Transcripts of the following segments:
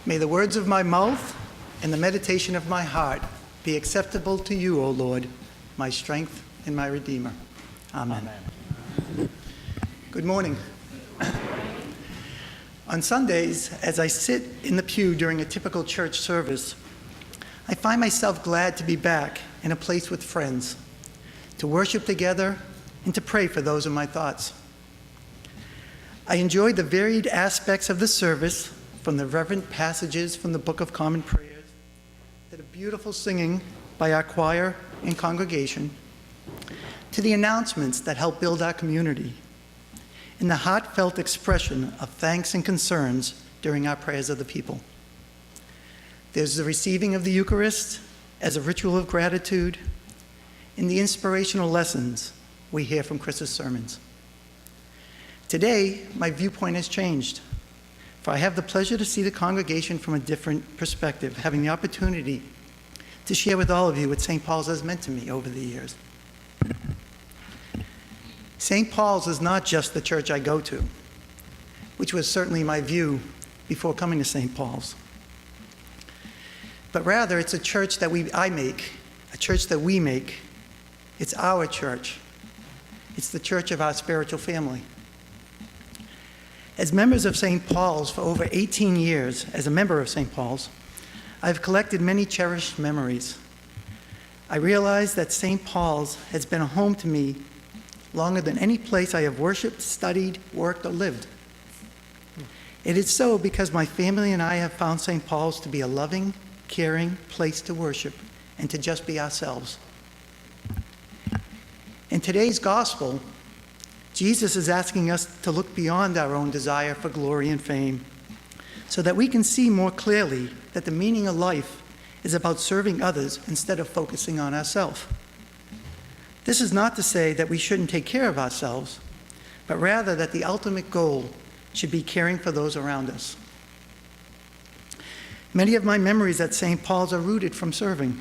May the words of my mouth and the meditation of my heart be acceptable to you, O Lord, my strength and my Redeemer. Amen. Good morning. On Sundays, as I sit in the pew during a typical church service, I find myself glad to be back in a place with friends, to worship together and to pray for those in my thoughts. I enjoyed the varied aspects of the service, from the reverent passages from the Book of Common Prayers to the beautiful singing by our choir and congregation, to the announcements that help build our community, and the heartfelt expression of thanks and concerns during our prayers of the people. There's the receiving of the Eucharist as a ritual of gratitude, and the inspirational lessons we hear from Chris's sermons. Today, my viewpoint has changed, for I have the pleasure to see the congregation from a different perspective, having the opportunity to share with all of you what St. Paul's has meant to me over the years. St. Paul's is not just the church I go to, which was certainly my view before coming to St. Paul's, but rather it's a church that I make, a church that we make. It's our church. It's the church of our spiritual family. As members of St. Paul's for over 18 years, as a member of St. Paul's, I've collected many cherished memories. I realize that St. Paul's has been a home to me longer than any place I have worshiped, studied, worked, or lived. It is so because my family and I have found St. Paul's to be a loving, caring place to worship and to just be ourselves. In today's gospel, Jesus is asking us to look beyond our own desire for glory and fame so that we can see more clearly that the meaning of life is about serving others instead of focusing on ourselves. This is not to say that we shouldn't take care of ourselves, but rather that the ultimate goal should be caring for those around us. Many of my memories at St. Paul's are rooted from serving.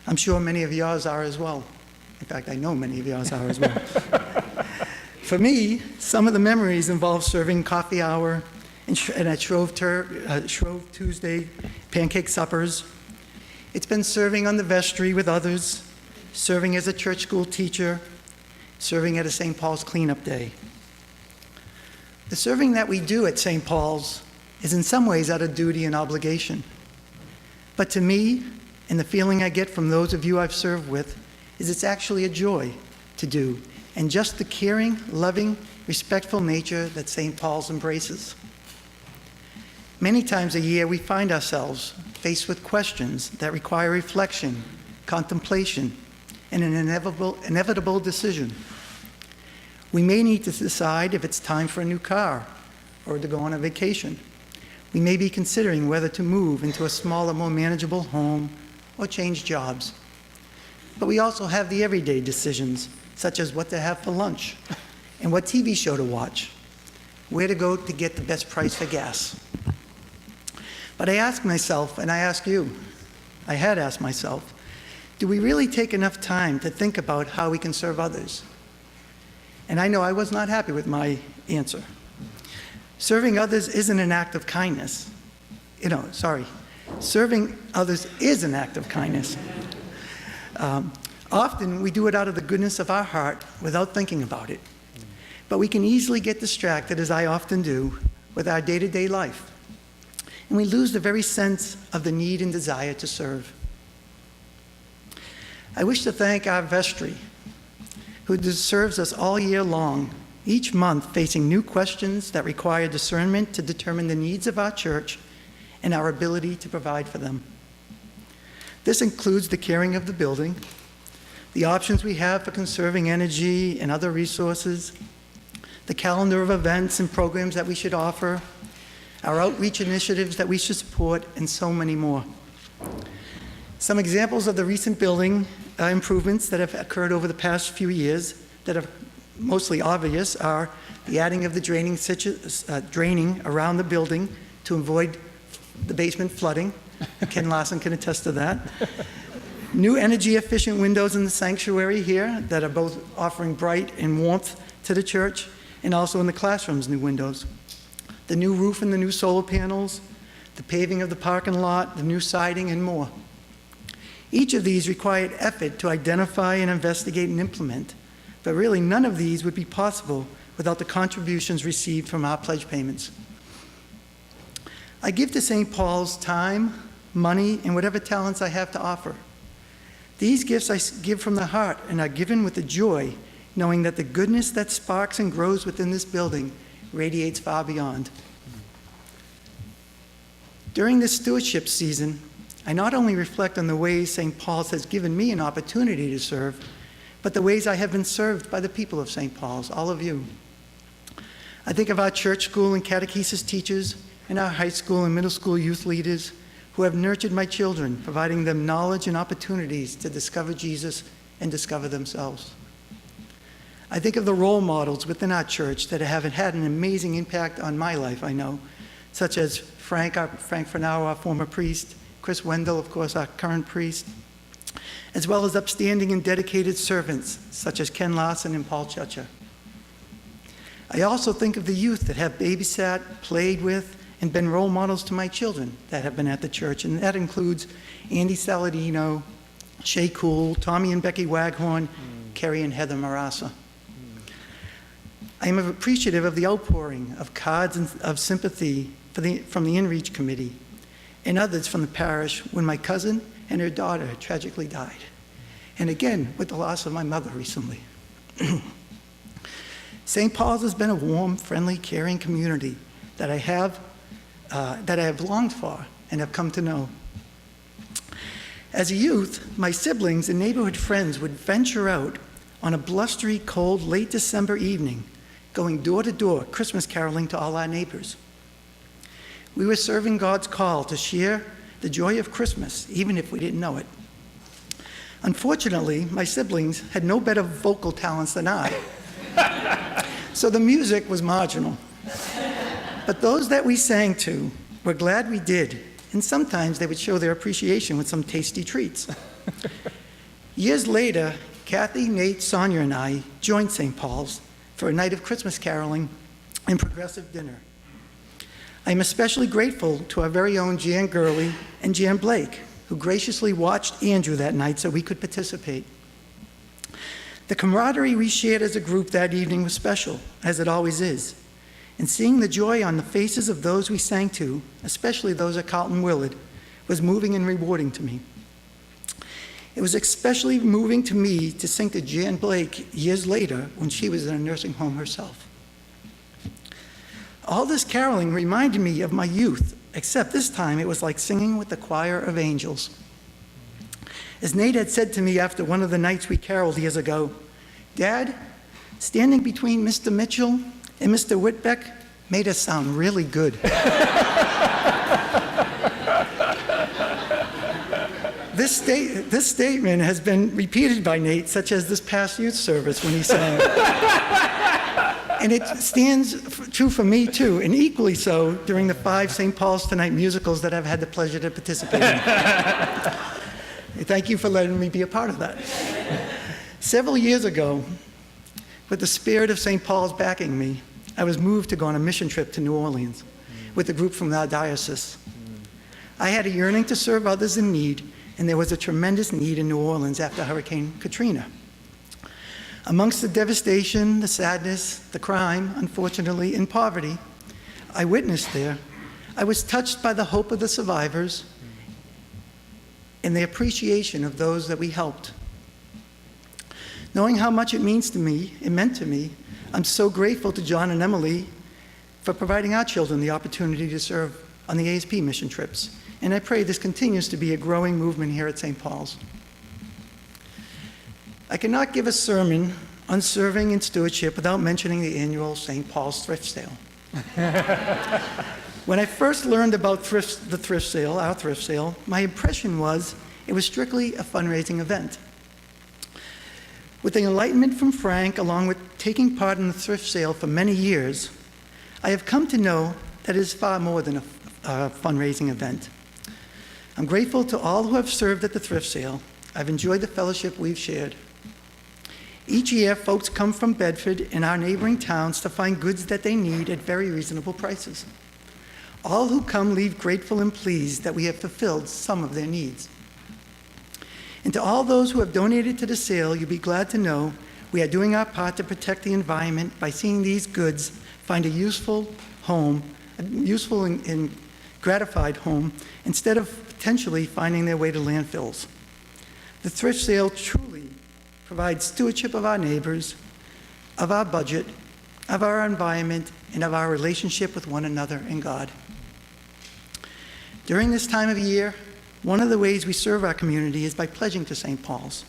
I'm sure many of yours are as well. In fact, I know many of yours are as well. For me, some of the memories involve serving coffee hour and at Shrove Tuesday pancake suppers. It's been serving on the vestry with others, serving as a church school teacher, serving at a St. Paul's cleanup day. The serving that we do at St. Paul's is in some ways out of duty and obligation. But to me, and the feeling I get from those of you I've served with, is it's actually a joy to do, and just the caring, loving, respectful nature that St. Paul's embraces. Many times a year we find ourselves faced with questions that require reflection, contemplation, and an inevitable decision. We may need to decide if it's time for a new car or to go on a vacation. We may be considering whether to move into a smaller, more manageable home or change jobs. But we also have the everyday decisions, such as what to have for lunch and what TV show to watch, where to go to get the best price for gas. But I ask myself, and I ask you, I had asked myself, do we really take enough time to think about how we can serve others? And I know I was not happy with my answer. Serving others isn't an act of kindness. Serving others is an act of kindness. Often we do it out of the goodness of our heart without thinking about it. But we can easily get distracted, as I often do, with our day-to-day life. And we lose the very sense of the need and desire to serve. I wish to thank our vestry, who serves us all year long, each month facing new questions that require discernment to determine the needs of our church and our ability to provide for them. This includes the caring of the building, the options we have for conserving energy and other resources, the calendar of events and programs that we should offer, our outreach initiatives that we should support, and so many more. Some examples of the recent building improvements that have occurred over the past few years that are mostly obvious are the adding of the draining around the building to avoid the basement flooding. Ken Larson can attest to that. New energy efficient windows in the sanctuary here that are both offering bright and warmth to the church, and also in the classrooms, new windows. The new roof and the new solar panels, the paving of the parking lot, the new siding, and more. Each of these required effort to identify and investigate and implement, but really none of these would be possible without the contributions received from our pledge payments. I give to St. Paul's time, money, and whatever talents I have to offer. These gifts I give from the heart and are given with the joy, knowing that the goodness that sparks and grows within this building radiates far beyond. During this stewardship season, I not only reflect on the ways St. Paul's has given me an opportunity to serve, but the ways I have been served by the people of St. Paul's, all of you. I think of our church school and catechesis teachers and our high school and middle school youth leaders who have nurtured my children, providing them knowledge and opportunities to discover Jesus and discover themselves. I think of the role models within our church that have had an amazing impact on my life, I know, such as Frank Fernau, our former priest, Chris Wendell, of course, our current priest, as well as upstanding and dedicated servants such as Ken Larson and Paul Churcher. I also think of the youth that have babysat, played with, and been role models to my children that have been at the church, and that includes Andy Saladino, Shay Cool, Tommy and Becky Waghorn, Kerry and Heather Marassa. I am appreciative of the outpouring of cards of sympathy from the InReach Committee and others from the parish when my cousin and her daughter tragically died, and again with the loss of my mother recently. St. Paul's has been a warm, friendly, caring community that I have longed for and have come to know. As a youth, my siblings and neighborhood friends would venture out on a blustery, cold, late December evening, going door to door, Christmas caroling to all our neighbors. We were serving God's call to share the joy of Christmas, even if we didn't know it. Unfortunately, my siblings had no better vocal talents than I, so the music was marginal. But those that we sang to were glad we did, and sometimes they would show their appreciation with some tasty treats. Years later, Kathy, Nate, Sonia, and I joined St. Paul's for a night of Christmas caroling and progressive dinner. I am especially grateful to our very own Jan Gurley and Jan Blake, who graciously watched Andrew that night so we could participate. The camaraderie we shared as a group that evening was special, as it always is, and seeing the joy on the faces of those we sang to, especially those at Carlton Willard, was moving and rewarding to me. It was especially moving to me to sing to Jan Blake years later when she was in a nursing home herself. All this caroling reminded me of my youth, except this time it was like singing with the choir of angels. As Nate had said to me after one of the nights we caroled years ago, "Dad, standing between Mr. Mitchell and Mr. Whitbeck made us sound really good." This statement has been repeated by Nate, such as this past youth service when he sang. And it stands true for me too, and equally so during the 5 St. Paul's Tonight musicals that I've had the pleasure to participate in. Thank you for letting me be a part of that. Several years ago, with the spirit of St. Paul's backing me, I was moved to go on a mission trip to New Orleans with a group from our diocese. I had a yearning to serve others in need, and there was a tremendous need in New Orleans after Hurricane Katrina. Amongst the devastation, the sadness, the crime, unfortunately, and poverty I witnessed there, I was touched by the hope of the survivors and the appreciation of those that we helped. Knowing how much it meant to me, I'm so grateful to John and Emily for providing our children the opportunity to serve on the ASP mission trips. And I pray this continues to be a growing movement here at St. Paul's. I cannot give a sermon on serving and stewardship without mentioning the annual St. Paul's thrift sale. When I first learned about our thrift sale, my impression was it was strictly a fundraising event. With the enlightenment from Frank, along with taking part in the thrift sale for many years, I have come to know that it is far more than a fundraising event. I'm grateful to all who have served at the thrift sale. I've enjoyed the fellowship we've shared. Each year, folks come from Bedford and our neighboring towns to find goods that they need at very reasonable prices. All who come leave grateful and pleased that we have fulfilled some of their needs. And to all those who have donated to the sale, you'll be glad to know we are doing our part to protect the environment by seeing these goods find a useful home, a useful and gratified home, instead of potentially finding their way to landfills. The thrift sale truly provides stewardship of our neighbors, of our budget, of our environment, and of our relationship with one another and God. During this time of year, one of the ways we serve our community is by pledging to St. Paul's.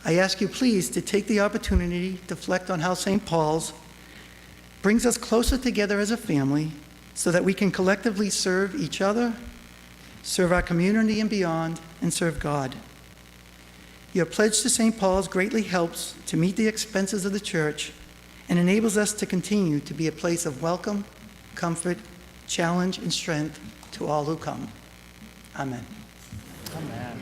I ask you please to take the opportunity to reflect on how St. Paul's brings us closer together as a family so that we can collectively serve each other, serve our community and beyond, and serve God. Your pledge to St. Paul's greatly helps to meet the expenses of the church and enables us to continue to be a place of welcome, comfort, challenge, and strength to all who come. Amen. Amen.